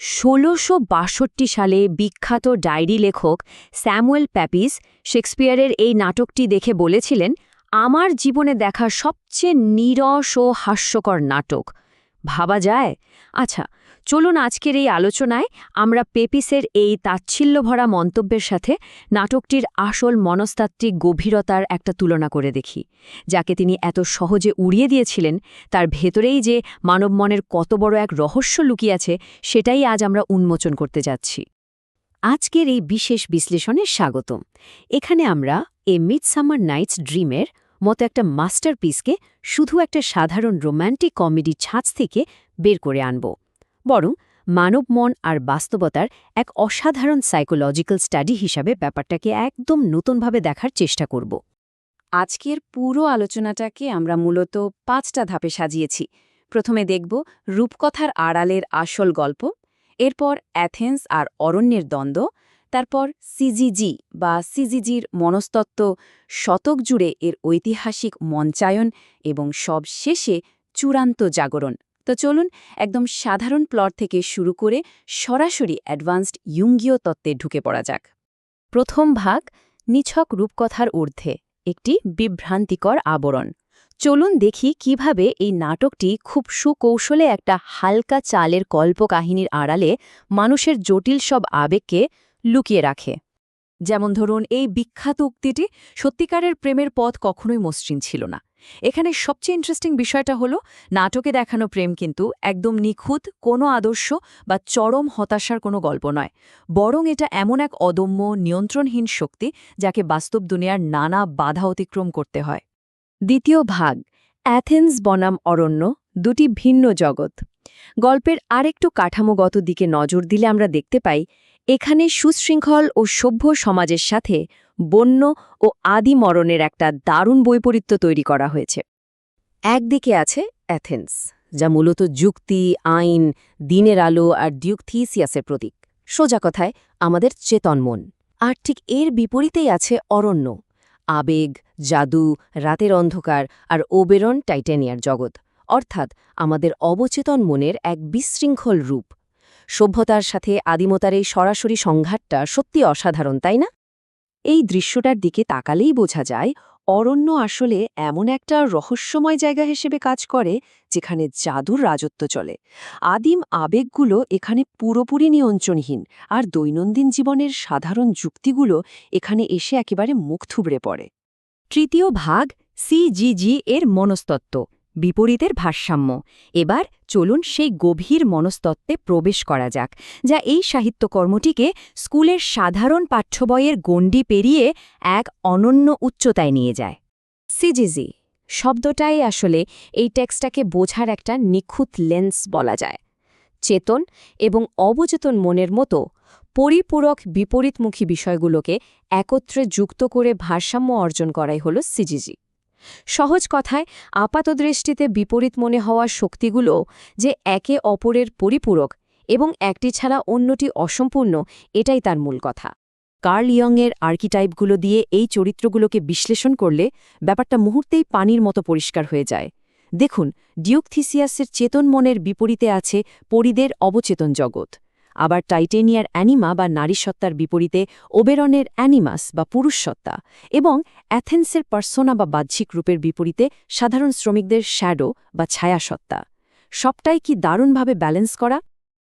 ১৬৬২ সালে বিখ্যাত ডায়েরি লেখক স্যামুয়েল প্যাপিস শেক্সপিয়ারের এই নাটকটি দেখে বলেছিলেন, আমার জীবনে দেখা সবচেয়ে নীরস ও হাস্যকর নাটক। ভাবা যায়? আচ্ছা, চলুন আজকের এই আলোচনায় আমরা পেপিসের এই তাচ্ছিল্যভরা মন্তব্যের সাথে নাটকটির আসল মনস্তাত্ত্বিক গভীরতার একটা তুলনা করে দেখি। যাকে তিনি এত সহজে উড়িয়ে দিয়েছিলেন, তার ভেতরেই যে মানব মনের কত বড় এক রহস্য লুকিয়ে আছে, সেটাই আজ আমরা উন্মোচন করতে যাচ্ছি। আজকের এই বিশেষ বিশ্লেষণে স্বাগতম। এখানে আমরা এ মিডসামার নাইটস ড্রিমের মতো একটা মাস্টারপিসকে শুধু একটা সাধারণ রোম্যান্টিক কমেডি ছাঁচ থেকে বের করে আনব, বরং মানব মন আর বাস্তবতার এক অসাধারণ সাইকোলজিক্যাল স্টাডি হিসাবে ব্যাপারটাকে একদম নতুনভাবে দেখার চেষ্টা করব। আজকের পুরো আলোচনাটাকে আমরা মূলত 5টা ধাপে সাজিয়েছি। প্রথমে দেখব রূপকথার আড়ালের আসল গল্প, এরপর অ্যাথেন্স আর অরণ্যের দ্বন্দ্ব, তারপর সিজিজি বা সিজিজির মনস্তত্ত্ব, শতক জুড়ে এর ঐতিহাসিক মঞ্চায়ন এবং সব শেষে চূড়ান্ত জাগরণ। তো চলুন একদম সাধারণ প্লট থেকে শুরু করে সরাসরি অ্যাডভান্সড ইয়ুঙ্গীয় তত্ত্বে ঢুকে পড়া যাক। প্রথম ভাগ, নিছক রূপকথার ঊর্ধ্বে একটি বিভ্রান্তিকর আবরণ। চলুন দেখি কিভাবে এই নাটকটি খুব সুকৌশলে একটা হালকা চালের কল্পকাহিনীর আড়ালে মানুষের জটিল সব আবেগকে লুকিয়ে রাখে। যেমন ধরুন এই বিখ্যাত উক্তিটি, সত্যিকারের প্রেমের পথ কখনোই মসৃণ ছিল না। এখানে সবচেয়ে ইন্টারেস্টিং বিষয়টা হলো, নাটকে দেখানো প্রেম কিন্তু একদম নিখুঁত কোনো আদর্শ বা চরম হতাশার কোনো গল্প নয়, বরং এটা এমন এক অদম্য নিয়ন্ত্রণহীন শক্তি যাকে বাস্তব দুনিয়ার নানা বাধা অতিক্রম করতে হয়। দ্বিতীয় ভাগ, অ্যাথেন্স বনাম অরণ্য, দুটি ভিন্ন জগৎ। গল্পের আরেকটু কাঠামোগত দিকে নজর দিলে আমরা দেখতে পাই, এখানে সুশৃঙ্খল ও সভ্য সমাজের সাথে বন্য ও আদি মরণের একটা দারুণ বৈপরীত্য তৈরি করা হয়েছে। একদিকে আছে অ্যাথেন্স, যা মূলত যুক্তি, আইন, দিনের আলো আর ডিউক থিসিয়াসের প্রতীক, সোজা কথায় আমাদের চেতন মন। আর ঠিক এর বিপরীতেই আছে অরণ্য, আবেগ, জাদু, রাতের অন্ধকার আর ওবেরন টাইটানিয়ার জগৎ, অর্থাৎ আমাদের অবচেতন মনের এক বিশৃঙ্খল রূপ। সভ্যতার সাথে আদিমতার এই সরাসরি সংঘাতটা সত্যি অসাধারণ, তাই না? এই দৃশ্যটার দিকে তাকালেই বোঝা যায়, অরণ্য আসলে এমন একটা রহস্যময় জায়গা হিসেবে কাজ করে যেখানে জাদুর রাজত্ব চলে। আদিম আবেগগুলো এখানে পুরোপুরি নিয়ন্ত্রণহীন, আর দৈনন্দিন জীবনের সাধারণ যুক্তিগুলো এখানে এসে একেবারে মুখ থুবড়ে পড়ে। তৃতীয় ভাগ, সিজিজি এর মনস্তত্ত্ব, বিপরীতের ভারসাম্য। এবার চলুন সেই গভীর মনস্তত্ত্বে প্রবেশ করা যাক, যা এই সাহিত্যকর্মটিকে স্কুলের সাধারণ পাঠ্যবইয়ের গণ্ডি পেরিয়ে এক অনন্য উচ্চতায় নিয়ে যায়। সিজিজি শব্দটাই আসলে এই টেক্সটটাকে বোঝার একটা নিখুঁত লেন্স বলা যায়। চেতন এবং অবচেতন মনের মতো পরিপূরক বিপরীতমুখী বিষয়গুলোকে একত্রে যুক্ত করে ভারসাম্য অর্জন করাই হল সিজিজি। সহজ কথায়, আপাতদৃষ্টিতে বিপরীত মনে হওয়া শক্তিগুলো যে একে অপরের পরিপূরক এবং একটি ছাড়া অন্যটি অসম্পূর্ণ, এটাই তার মূল কথা। কার্ল ইয়ংয়ের আর্কিটাইপগুলো দিয়ে এই চরিত্রগুলোকে বিশ্লেষণ করলে ব্যাপারটা মুহূর্তেই পানির মতো পরিষ্কার হয়ে যায়। দেখুন, ডিউক থিসিয়াসের চেতন মনের বিপরীতে আছে পরিদের অবচেতন জগৎ। আবার টাইটেনিয়ার অ্যানিমা বা নারীসত্তার বিপরীতে ওবেরনের অ্যানিমাস বা পুরুষসত্তা, এবং অ্যাথেন্সের পার্সোনা বা বাহ্যিক রূপের বিপরীতে সাধারণ শ্রমিকদের শ্যাডো বা ছায়াসত্তা। সবটাই কি দারুণভাবে ব্যালেন্স করা!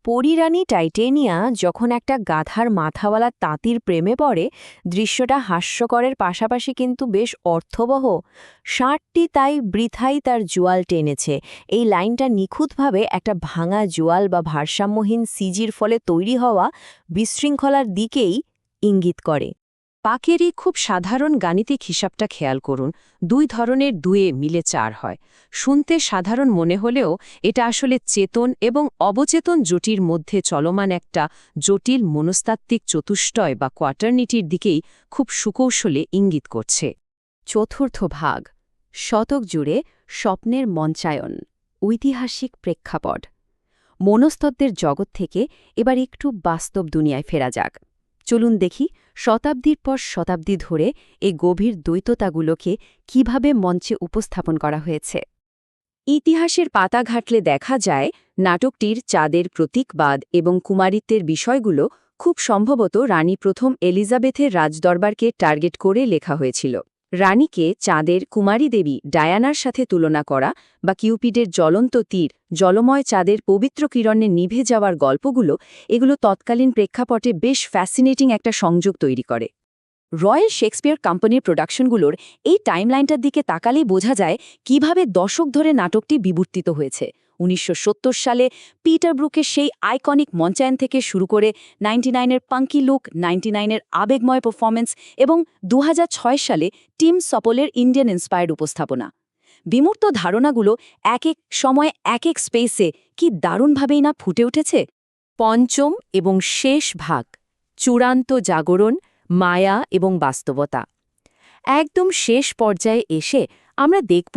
পরিরানী টাইটেনিয়া যখন একটা গাধার মাথাওয়ালা তাঁতির প্রেমে পড়ে, দৃশ্যটা হাস্যকরের পাশাপাশি কিন্তু বেশ অর্থবহ। ষাঁড়টি তাই বৃথাই তার জোয়াল টেনেছে, এই লাইনটা নিখুঁতভাবে একটা ভাঙা জোয়াল বা ভারসাম্যহীন সিজির ফলে তৈরি হওয়া বিশৃঙ্খলার দিকেই ইঙ্গিত করে। পাকেরই খুব সাধারণ গাণিতিক হিসাবটা খেয়াল করুন, 2 ধরনের 2 মিলে 4 হয়। শুনতে সাধারণ মনে হলেও এটা আসলে চেতন এবং অবচেতন জোটির মধ্যে চলমান একটা জটিল মনস্তাত্ত্বিক চতুষ্টয় বা কোয়াটার্নিটির দিকেই খুব সুকৌশলে ইঙ্গিত করছে। চতুর্থ ভাগ, শতক জুড়ে স্বপ্নের মঞ্চায়ন, ঐতিহাসিক প্রেক্ষাপট। মনস্তত্ত্বের জগৎ থেকে এবার একটু বাস্তব দুনিয়ায় ফেরা যাক। চলুন দেখি শতাব্দীর পর শতাব্দী ধরে এই গভীর দ্বৈততাগুলোকে কিভাবে মঞ্চে উপস্থাপন করা হয়েছে। ইতিহাসের পাতা ঘাটলে দেখা যায় নাটকটির চাঁদের প্রতীকবাদ এবং কুমারিত্বের বিষয়গুলো খুব সম্ভবত রানী প্রথম এলিজাবেথের রাজদরবারকে টার্গেট করে লেখা হয়েছিল। রানীকে চাঁদের কুমারী দেবী ডায়ানার সাথে তুলনা করা বা কিউপিডের জ্বলন্ত তীর জলময় চাঁদের পবিত্র কিরণে নিভে যাওয়ার গল্পগুলো এগুলো তৎকালীন প্রেক্ষাপটে বেশ ফ্যাসিনেটিং একটা সংযোগ তৈরি করে। রয়্যাল শেক্সপিয়ার কোম্পানির প্রোডাকশনগুলোর এই টাইমলাইনটার দিকে তাকালেই বোঝা যায় কিভাবে দশক ধরে নাটকটি বিবর্তিত হয়েছে। ১৯৭০ সালে পিটার ব্রুকের সেই আইকনিক মঞ্চায়ন থেকে শুরু করে 99-এর পাঙ্কি লুক, 99-এর আবেগময় পারফরম্যান্স এবং ২০০৬ সালে টিম সপলের ইন্ডিয়ান ইন্সপায়ার্ড উপস্থাপনা। বিমূর্ত ধারণাগুলো এক এক সময়ে এক এক স্পেসে কি দারুণভাবেই না ফুটে উঠেছে। পঞ্চম এবং শেষ ভাগ, চূড়ান্ত জাগরণ, মায়া এবং বাস্তবতা। একদম শেষ পর্যায়ে এসে আমরা দেখব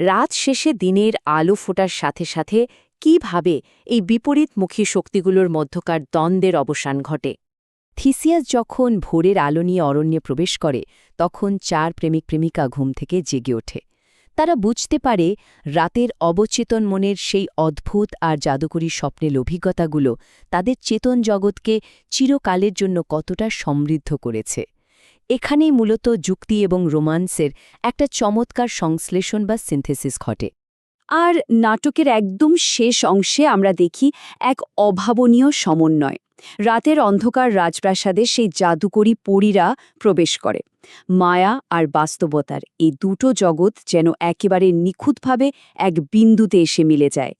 রাত শেষে দিনের আলো ফোটার সাথে সাথে কিভাবে এই বিপরীতমুখী শক্তিগুলোর মধ্যকার দ্বন্দ্বের অবসান ঘটে। থিসিয়াস যখন ভোরের আলো নিয়ে অরণ্যে প্রবেশ করে তখন ৪ প্রেমিক প্রেমিকা ঘুম থেকে জেগে ওঠে। তারা বুঝতে পারে রাতের অবচেতন মনের সেই অদ্ভুত আর জাদুকরী স্বপ্নের অভিজ্ঞতাগুলো তাদের চেতন জগৎকে চিরকালের জন্য কতটা সমৃদ্ধ করেছে। এখানেই মূলত যুক্তি এবং রোমান্সের একটা চমৎকার সংশ্লেষণ বা সিনথেসিস ঘটে। আর নাটকের একদম শেষ অংশে আমরা দেখি এক অভাবনীয় সমন্বয়। রাতের অন্ধকার রাজপ্রাসাদে সেই জাদুকরী পরীরা প্রবেশ করে। মায়া আর বাস্তবতার এই দুটো জগৎ যেন একেবারে নিখুঁতভাবে এক বিন্দুতে এসে মিলে যায়।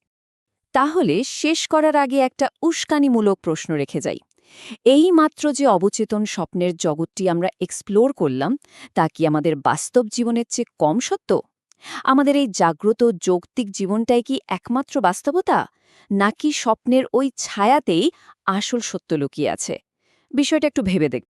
তাহলে শেষ করার আগে একটা উস্কানিমূলক প্রশ্ন রেখে যাই। এই মাত্র যে অবচেতন স্বপ্নের জগৎটি আমরা এক্সপ্লোর করলাম, তা কি আমাদের বাস্তব জীবনের চেয়ে কম সত্য? আমাদের এই জাগ্রত যৌক্তিক জীবনটাই কি একমাত্র বাস্তবতা, নাকি স্বপ্নের ওই ছায়াতেই আসল সত্য লুকিয়ে আছে? বিষয়টা একটু ভেবে দেখ।